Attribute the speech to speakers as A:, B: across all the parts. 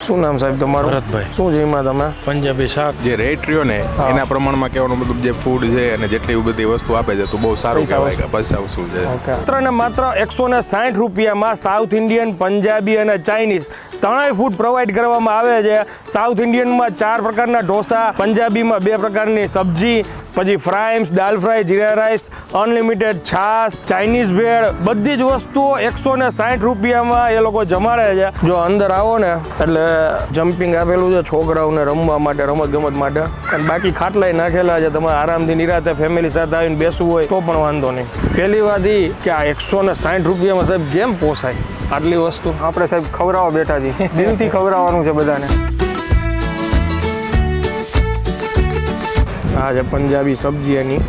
A: શું નામ સાહેબ તમારું?
B: ભરતભાઈ.
A: શું છે એમાં તમે?
B: પંજાબી શાક.
C: જે રેટ રહ્યો ને એના પ્રમાણમાં કહેવાનો મતલબ જે ફૂડ છે અને જેટલી બધી વસ્તુ આપે છે તો બહુ સારું કહેવાય કે પૈસા વસૂલ છે.
A: માત્ર ને માત્ર 160 રૂપિયામાં સાઉથ ઇન્ડિયન, પંજાબી અને ચાઇનીઝ ત્રણેય ફૂડ પ્રોવાઈડ કરવામાં આવે છે. સાઉથ ઇન્ડિયનમાં 4 પ્રકારના ઢોસા, પંજાબીમાં 2 પ્રકારની સબ્જી, પછી ફ્રાઈમ્સ, દાલ ફ્રાય, જીરા રાઈસ, અનલિમિટેડ છાશ, ચાઇનીઝ ભેળ, બધી જ વસ્તુઓ 160 રૂપિયામાં એ લોકો જમાડે છે. જો અંદર આવો ને એટલે જમ્પિંગ આપેલું છે છોકરાઓને રમવા માટે, રમત ગમત માટે, અને બાકી ખાટલાય નાખેલા છે. તમારે આરામથી નિરાતે ફેમિલી સાથે આવીને બેસવું હોય તો પણ વાંધો નહીં. પહેલી વાત એ કે આ 160 રૂપિયામાં સાહેબ કેમ પોસાય આટલી વસ્તુ?
D: આપણે સાહેબ ખવડાવવા બેઠા છીએ, દિલથી ખવડાવવાનું છે બધાને.
A: આ છે પંજાબી સબ્જી એની.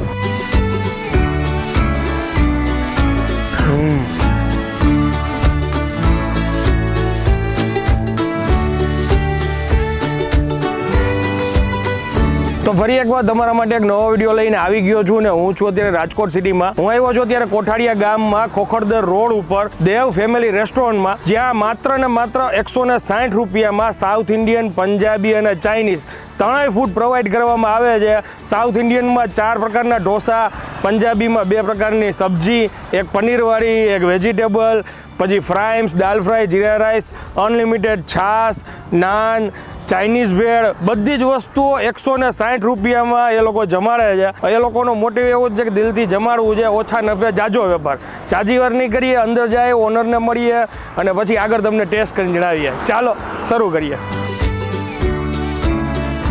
A: તો ફરી એકવાર તમારા માટે એક નવો વિડીયો લઈને આવી ગયો છું ને હું છું અત્યારે રાજકોટ સિટીમાં. હું આવ્યો છું અત્યારે કોઠારિયા ગામમાં ખોખડદર રોડ ઉપર દેવ ફેમિલી રેસ્ટોરન્ટમાં, જ્યાં માત્ર ને માત્ર 160 રૂપિયામાં સાઉથ ઇન્ડિયન, પંજાબી અને ચાઇનીઝ ત્રણેય ફૂડ પ્રોવાઈડ કરવામાં આવે છે. સાઉથ ઇન્ડિયનમાં 4 પ્રકારના ઢોસા, પંજાબીમાં 2 પ્રકારની સબ્જી, એક પનીરવાળી, એક વેજીટેબલ, પછી ફ્રાઈમ્સ, દાલ ફ્રાય, જીરા રાઈસ, અનલિમિટેડ છાશ, નાન, ચાઇનીઝ ભેળ, બધી જ વસ્તુઓ 160 રૂપિયામાં એ લોકો જમાડે છે. એ લોકોનો મોટિવ એવો જ છે કે દિલથી જમાડવું છે, ઓછા નફે જાજો વેપાર. જાજી વાર નહીં કરીએ, અંદર જાય, ઓનરને મળીએ અને પછી આગળ તમને ટેસ્ટ કરીને જણાવીએ. ચાલો શરૂ કરીએ.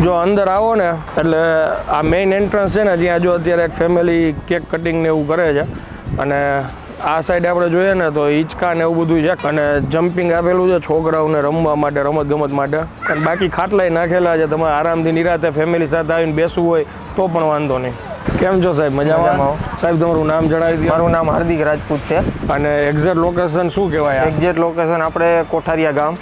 A: જો અંદર આવો ને એટલે આ મેઇન એન્ટ્રન્સ છે ને, જ્યાં જો અત્યારે એક ફેમિલી કેક કટિંગ ને એવું કરે છે, અને આ સાઈડ આપણે જોઈએ ને તો હિંચકા ને એવું બધું છે, અને જમ્પિંગ આપેલું છે છોકરાઓને રમવા માટે, રમત ગમત માટે, અને બાકી ખાટલાય નાખેલા છે. તમારે આરામથી નિરાતે ફેમિલી સાથે આવીને બેસવું હોય તો પણ વાંધો નહીં. કેમ છો સાહેબ? મજામાં? સાહેબ તમારું નામ જણાવી દો.
D: મારું નામ હાર્દિક રાજપૂત છે.
A: અને એક્ઝેક્ટ લોકેશન શું કહેવાય?
D: એક્ઝેક્ટ લોકેશન આપણે કોઠારિયા ગામ.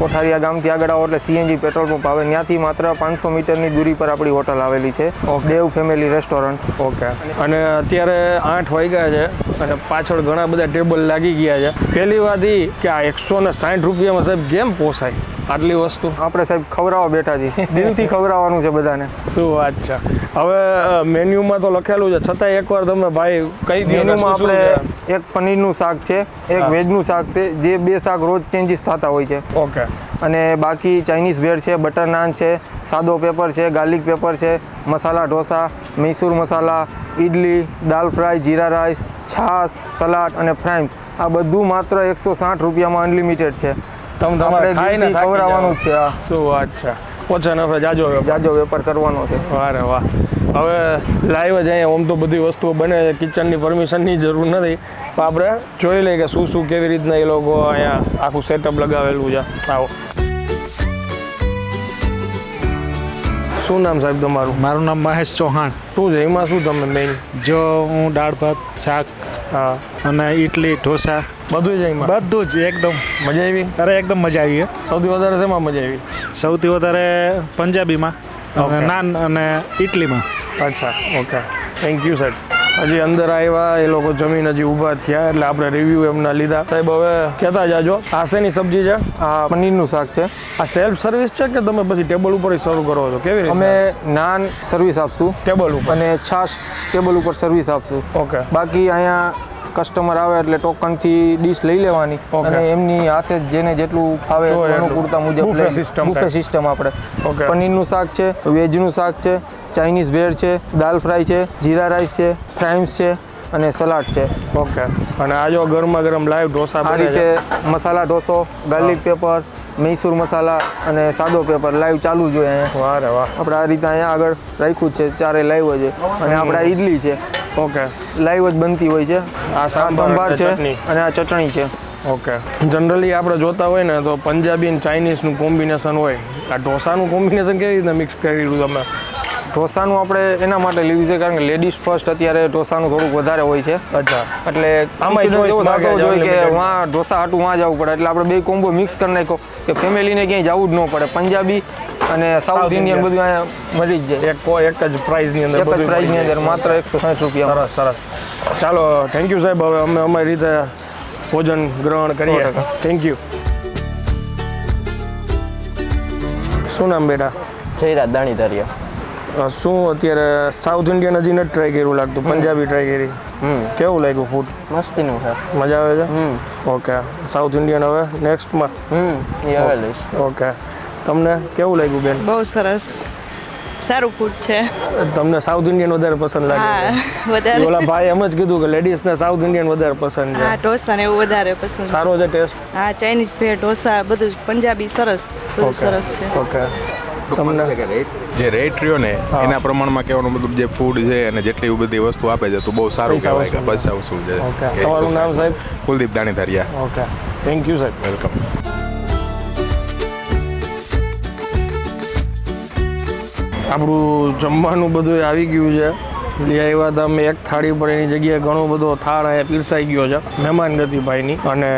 D: કોઠારિયા ગામથી આગળ આવો એટલે CNG પેટ્રોલ પંપ આવે, ત્યાંથી માત્ર 500 મીટરની દૂરી પર આપણી હોટલ આવેલી છે, દેવ ફેમિલી રેસ્ટોરન્ટ.
A: ઓકે. અને અત્યારે 8 વાગ્યા છે અને પાછળ ઘણા બધા ટેબલ લાગી ગયા છે. પહેલી વાત એ કે આ 160 રૂપિયામાં સાહેબ કેમ પોસાય આટલી વસ્તુ?
D: આપણે સાહેબ ખવડાવવા બેઠા છીએ, દિલથી ખવડાવવાનું છે બધાને.
A: શું વાત છે? હવે મેન્યુમાં તો લખેલું છે, છતાં એકવાર તમે ભાઈ કઈ
D: મેન્યુમાં આપણે એક પનીરનું શાક છે, એક વેજનું શાક છે, જે 2 શાક રોજ ચેન્જીસ થતા હોય છે.
A: ઓકે.
D: અને બાકી ચાઇનીઝ ભેળ છે, બટર નાન છે, સાદો પેપર છે, ગાર્લિક પેપર છે, મસાલા ઢોસા, મૈસૂર મસાલા, ઇડલી, દાલ ફ્રાય, જીરા રાઈસ, છાશ, સલાડ અને ફ્રાઈમ્સ, આ બધું માત્ર 160 રૂપિયામાં અનલિમિટેડ છે.
A: તમારે ખાઈને
D: ખવડાવવાનું છે.
A: શું વાત છે? ઓછા નફે જાજો
D: વેપાર કરવાનો છે.
A: વારે વાહ. હવે લાઈવ જ અહીંયા આમ તો બધી વસ્તુઓ બને છે, કિચનની પરમિશનની જરૂર નથી, તો આપણે જોઈ લઈએ કે શું કેવી રીતના એ લોકો અહીંયા આખું સેટઅપ લગાવેલું છે. આવો. શું નામ સાહેબ તમારું?
B: મારું નામ મહેશ ચૌહાણ.
A: શું છે એમાં? શું તમે મેઇન?
B: જો હું દાળ ભાત, શાક,
A: હા,
B: અને ઇડલી, ઢોસા
A: બધું જ એમાં?
B: બધું જ. એકદમ
A: મજા આવી?
B: અરે એકદમ મજા આવી.
A: સૌથી વધારે શેમાં મજા આવી?
B: સૌથી વધારે પંજાબીમાં, અને નાન અને ઇડલીમાં.
A: અચ્છા, ઓકે, થેન્ક યુ સાહેબ. હજી અંદર આવ્યા એ લોકો જમીન હજી ઊભા થયા એટલે આપણે રિવ્યૂ એમના લીધા. સાહેબ હવે કહેતા જાજો, આ શેની સબ્જી છે?
D: આ પનીરનું શાક છે.
A: આ સેલ્ફ સર્વિસ છે કે તમે પછી ટેબલ ઉપર સર્વ કરો છો? કેવી રીતે?
D: અમે નાન સર્વિસ આપશું
A: ટેબલ ઉપર,
D: અને છાશ ટેબલ ઉપર સર્વિસ આપશું.
A: ઓકે.
D: બાકી અહીંયા કસ્ટમર આવે એટલે ટોકનથી ડીશ લઈ લેવાની, અને એમની હાથે જેને જેટલું ફાવે અનુકૂળતા મુજબ બુફે સિસ્ટમ આપણે.
A: ઓકે.
D: પનીરનું શાક છે, વેજનું શાક છે, ચાઇનીઝ ભેળ છે, દાલ ફ્રાય છે, જીરા રાઈસ છે, ફ્રાઈમ્સ છે અને સલાડ છે.
A: ઓકે. અને આ જો ગરમા ગરમ લાઈવ ઢોસા
D: આ રીતે મસાલા ઢોસો, ગાર્લિક પેપર, મૈસૂર મસાલા અને સાદો પેપર લાઈવ ચાલુ જ હોય અહીંયા.
A: વારે વાહ.
D: આપણે આ રીતે અહીંયા આગળ રાખ્યું જ છે, ચારે લાઈવ છે. અને આપણે આ ઇડલી છે,
A: ઓકે,
D: લાઈવ જ બનતી હોય છે.
A: આ
D: સંભાર છે અને આ ચટણી છે.
A: ઓકે. જનરલી આપણે જોતા હોય ને તો પંજાબી અને ચાઇનીઝનું કોમ્બિનેશન હોય, આ ઢોસાનું કોમ્બિનેશન કેવી રીતના મિક્સ કરેલું તમે?
D: ઢોસાનું આપણે એના માટે લીધું છે કારણ કે લેડીઝ ફર્સ્ટ અત્યારે ઢોસાનું થોડુંક વધારે હોય છે.
A: અચ્છા.
D: એટલે
A: આમાં
D: હોય કે વાં ઢોસા હાટું વાં જવું પડે, એટલે આપણે 2 કોમ્બો મિક્સ કરી નાખ્યો કે ફેમિલીને ક્યાંય જવું જ ન પડે. પંજાબી અને સાઉથ ઇન્ડિયન બધું અહીંયા મળી જ જાય
A: એક જ પ્રાઇસની અંદર,
D: એક જ પ્રાઇસની અંદર માત્ર 160 રૂપિયા.
A: સરસ સરસ. ચાલો, થેન્ક યુ સાહેબ. હવે અમે અમારી રીતે ભોજન ગ્રહણ કરીએ. Thank you. શું નામ બેટા?
D: જયરાજ દાણી ધરિયા.
A: શું અત્યારે સાઉથ ઇન્ડિયન હજી નથી ટ્રાય કર્યું લાગતું, પંજાબી ટ્રાય કરી. કેવું લાગ્યું ફૂડ?
D: મસ્તીનું છે.
A: મજા આવે છે? ઓકે. સાઉથ ઇન્ડિયન હવે નેક્સ્ટમાં?
D: એ હવે લઈશ.
A: ઓકે. તમને કેવું લાગ્યું બેન?
E: બહુ સરસ, સારું ફૂડ છે.
A: તમને સાઉથ ઇન્ડિયન વધારે પસંદ લાગે?
E: હા, વધારે.
A: ઓલા ભાઈ એમ જ કીધું કે લેડીઝને સાઉથ ઇન્ડિયન વધારે પસંદ છે.
E: હા, ઢોસા ને એવું વધારે પસંદ.
A: સારો છે ટેસ્ટ?
E: હા, ચાઇનીઝ ભેળ, ઢોસા બધું પંજાબી સરસ, બધું સરસ છે.
A: ઓકે.
C: તમને જે રેટ રહ્યો ને એના પ્રમાણમાં કહેવાનું મતલબ જે ફૂડ છે અને જેટલી બધી વસ્તુ આપે છે તો બહુ સારું કહેવાય કે પૈસા વસૂલ છે.
A: ઓકે. તમારું નામ સાહેબ?
C: કુલદીપ દાણીધારિયા.
A: ઓકે, થેન્ક યુ સાહેબ.
C: વેલકમ.
A: આપણું જમવાનું બધું આવી ગયું છે. લઈ આવ્યા હતા અમે એક થાળી પર, એની જગ્યાએ ઘણો બધો થાળ અહીંયા પીરસાઈ ગયો છે મહેમાનગતિ ભાઈની. અને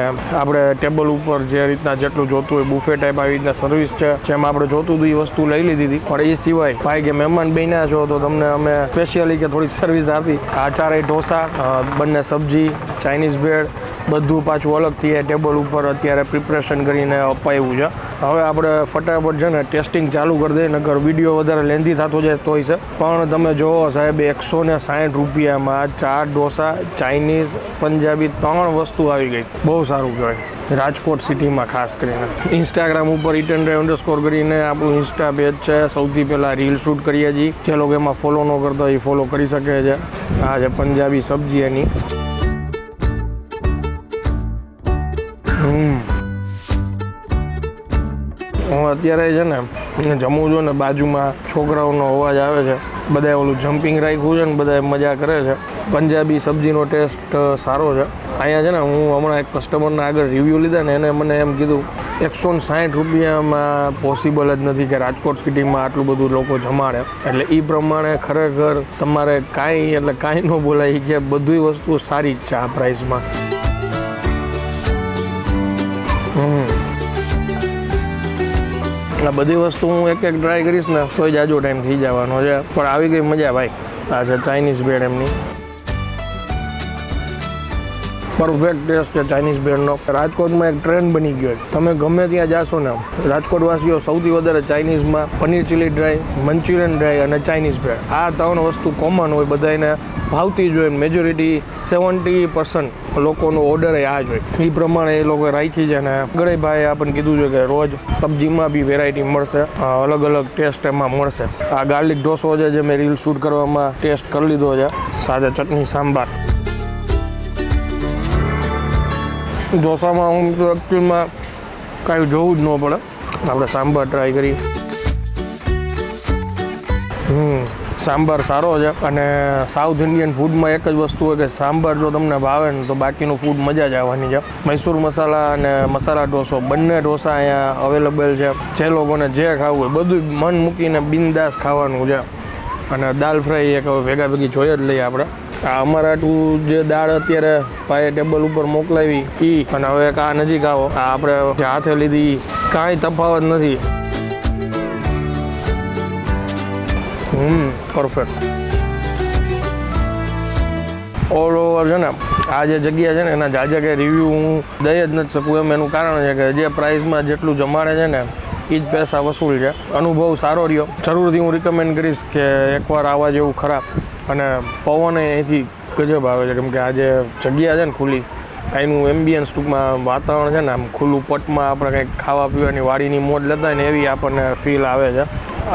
A: આપણે ટેબલ ઉપર જે રીતના જેટલું જોતું હોય બુફે ટાઈપ આવી રીતના સર્વિસ છે, જેમાં આપણે જોતું હતું એ વસ્તુ લઈ લીધી હતી. પણ એ સિવાય ભાઈ કે મહેમાન બન્યા છો તો તમને અમે સ્પેશિયલી કે થોડીક સર્વિસ આપી. આ ચારેય ઢોસા, બંને સબ્જી, ચાઇનીઝ ભેળ બધું પાછું અલગથી એ ટેબલ ઉપર અત્યારે પ્રિપરેશન કરીને અપાયું છે. હવે આપણે ફટાફટ છે ને ટેસ્ટિંગ ચાલુ કરી દઈએ, નગર વિડીયો વધારે લેન્ધી થતો જાય તોય છે. પણ તમે જોવો સાહેબ, 160 રૂપિયામાં 4 ઢોસા, ચાઇનીઝ, પંજાબી 3 વસ્તુ આવી ગઈ. બહુ સારું કહેવાય રાજકોટ સિટીમાં ખાસ કરીને. ઇન્સ્ટાગ્રામ ઉપર @__ કરીને આપણું ઇન્સ્ટા પેજ છે. સૌથી પહેલાં રીલ શૂટ કરીએ છીએ. જે લોકો એમાં ફોલો ન કરતા એ ફોલો કરી શકે છે. આ છે પંજાબી સબ્જી એની. હું અત્યારે છે ને જમું છું ને, બાજુમાં છોકરાઓનો અવાજ આવે છે. બધાએ ઓલું જમ્પિંગ રાખ્યું છે ને બધાએ મજા કરે છે. પંજાબી સબ્જીનો ટેસ્ટ સારો છે અહીંયા છે ને. હું હમણાં એક કસ્ટમરના આગળ રિવ્યૂ લીધા ને એને મને એમ કીધું 160 રૂપિયામાં પોસિબલ જ નથી કે રાજકોટ સિટીમાં આટલું બધું લોકો જમાડે. એટલે એ પ્રમાણે ખરેખર તમારે કાંઈ ન બોલાય કે બધી વસ્તુ સારી જ છે આ પ્રાઇસમાં. આ બધી વસ્તુ હું એક ટ્રાય કરીશ ને તો જ આજો ટાઈમ થઈ જવાનો છે. પણ આવી ગઈ મજા ભાઈ. આ છે ચાઇનીઝ ભેળ એમની. પરફેક્ટ ટેસ્ટ છે ચાઇનીઝ ભેળનો. રાજકોટમાં એક ટ્રેન્ડ બની ગયો છે. તમે ગમે ત્યાં જાશો ને, રાજકોટવાસીઓ સૌથી વધારે ચાઇનીઝમાં paneer chilli dry, Manchurian dry અને ચાઇનીઝ ભેળ, આ 3 વસ્તુ કોમન હોય, બધાને ભાવતી જ હોય. મેજોરિટી 70% લોકોનો ઓર્ડર આ જ હોય. એ પ્રમાણે એ લોકો રાખી છે. અને ગળેભાઈ આપણને કીધું છે કે રોજ સબ્જીમાં બી વેરાયટી મળશે, અલગ અલગ ટેસ્ટ એમાં મળશે. આ ગાર્લિક ઢોસો છે જે મેં રીલ શૂટ કરવામાં ટેસ્ટ કરી લીધો છે, સાથે ચટણી સાંભાર. ઢોસામાં હું તો એકચ્યુઅલમાં કાંઈ જોવું જ ન પડે. આપણે સાંભાર ટ્રાય કરી. સાંભાર સારો છે. અને સાઉથ ઇન્ડિયન ફૂડમાં એક જ વસ્તુ હોય કે સાંભાર જો તમને ભાવે ને તો બાકીનું ફૂડ મજા જ આવવાની છે. મૈસૂર મસાલા અને મસાલા ઢોસો બંને ઢોસા અહીંયા અવેલેબલ છે. જે લોકોને જે ખાવું હોય બધું મન મૂકીને બિંદાસ ખાવાનું છે. અને દાલ ફ્રાય એક ભેગા ભેગી જોઈએ જ લઈએ આપણે. આ અમારાટું જે દાળ અત્યારે ભાઈએ ટેબલ ઉપર મોકલાવી એ, અને હવે આ નજીક આવો, આ આપણે જે હાથે લીધી કાંઈ તફાવત નથી. પરફેક્ટ. ઓલ ઓવર છે ને આ જે જગ્યા છે ને એના જાજા કે રિવ્યૂ હું દઈ જ નથી શકું. એમ એનું કારણ છે કે જે પ્રાઇસમાં જેટલું જમાડે છે ને એ જ પૈસા વસૂલ છે. અનુભવ સારો રહ્યો. જરૂરથી હું રિકમેન્ડ કરીશ કે એકવાર આવવા જેવું ખરા. અને પવન અહીંથી ગજબ આવે છે, કેમ કે આ જે જગ્યા છે ને ખુલ્લી, અહીંનું એમ્બિયન્સ ટૂંકમાં વાતાવરણ છે ને આમ ખુલ્લું પટમાં આપણે કંઈક ખાવા પીવાની વાડીની મોજ લેતા હોય ને એવી આપણને ફીલ આવે છે.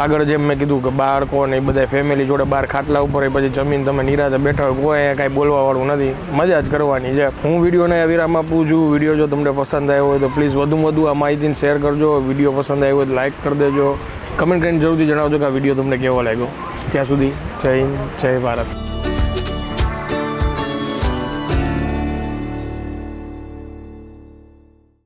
A: આગળ જેમ મેં કીધું કે બાળકો ને એ બધા ફેમિલી જોડે બહાર ખાટલા ઉપર પછી જમીન તમે નિરાતે બેઠા હોય, કોઈ અહીંયા કાંઈ બોલવાવાળું નથી, મજા જ કરવાની છે. હું વિડીયોને વિરામ આપું છું. વિડીયો જો તમને પસંદ આવ્યો હોય તો પ્લીઝ વધુમાં વધુ આ માહિતીને શેર કરજો. વિડીયો પસંદ આવ્યો હોય તો લાઇક કરી દેજો. કમેન્ટ કરીને જરૂરથી જણાવજો કે આ વિડીયો તમને કેવો લાગ્યો. ત્યાં સુધી જય હિન્દ, જય ભારત.